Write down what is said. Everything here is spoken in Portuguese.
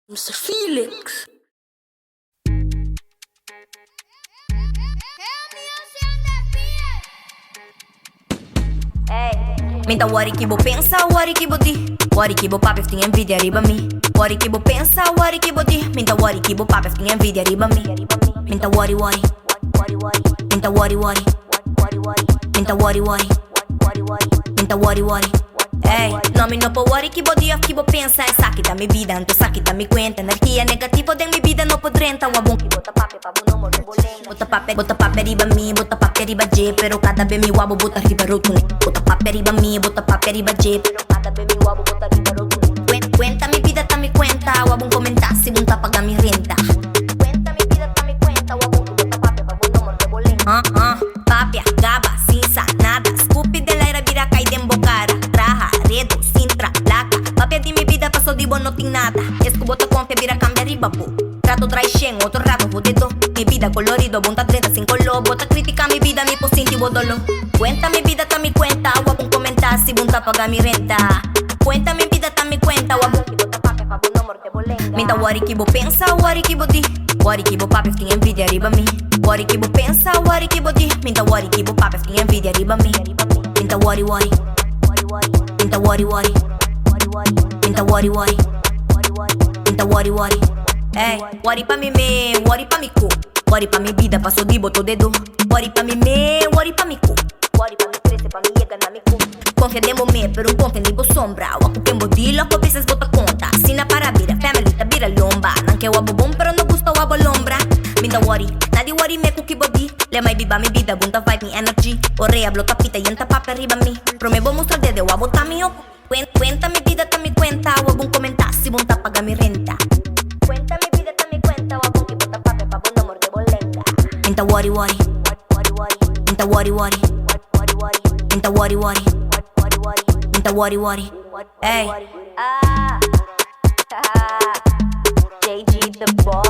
Mr. Felix. Minta wari que vou pensar, wari que vou di. Wari que vou papi, tem envidia riba mi. Wari que vou pensar, wari que vou di. Minta wari que vou papi, tem envidia riba mi. Minta wari wari. Minta wari wari. Minta wari wari. Minta wari wari. Ei, nome no po wari que vou dia, que vou pensar. Saque da minha vida, anto saque da minha conta. Energia negativa de minha vida não pode rentar. O abum que bota papi, pa não morrer bolenga. Bota papi riba mi, bota papi riba J. Pero cada vez mi wabo bota riba rotune. Bota papi riba mi, bota papi riba J. Pero cada vez mi wabo bota riba rotune. Cuenta mi vida, tá me cuenta. O abum comentar se bunta pagar mi renta. Cuenta mi vida, tá me cuenta. O abum que bota papi, pa não morrer bolenga. Papia, gaba, cinza, nada. Scoop de la era vira cai de embocara. Traja, redo, sintra, laca. Papia de mi vida passou de bom, não tem nada. Escubota confia, vira cambia riba, pô. Rato trai shen, outro rato fudido. Mi vida colorido, bunta 30 sin color. Bota crítica mi vida, mi positivo dolor. Cuenta mi vida, tá me cuenta. O abum comentar se bunta pagar mi renta. Cuenta mi vida, tá me cuenta. O abum que bota papia, pa não morrer bolenga. Minta wari que vou pensar, wari que vou di. Wari que vou papi, tem envidia riba mi. Wari que vou pensar, wari que vou di. Minta wari que vou papi, tem envidia riba mi. Minta wari wari. Minta wari wari. Minta wari wari. Minta wari wari. Ei, wari pa mi me, wari pa mi cu. Wari pa mi vida, passou de botou dedo. Wari pa mi me, wari pa mi cu. Wari pa mi cresce, pa mi llega na mi cu. Confia demo me, pero confia libo sombra. Waku tembo di, loco peces bota conta. Sina para vira, family ta vira lomba. Nanke wabo bom, pero no gusta wabo lombra. Minta wari, nadi wari me kuki body. Le mai biba mi vida, bunta vibe mi energy. Orea blota pita, yenta papi arriba mi. Pro me bo mostrar dede, wabo ta mi oku. Cuenta mi vida, ta mi cuenta. Wabun comentar, si bunta paga mi renta. Cuenta mi vida, ta mi cuenta. Wabun que bota papi, pa no morder bolenga. Minta wari wari. Minta wari wari. Minta wari wari. Minta wari wari. Ei. JG the boy.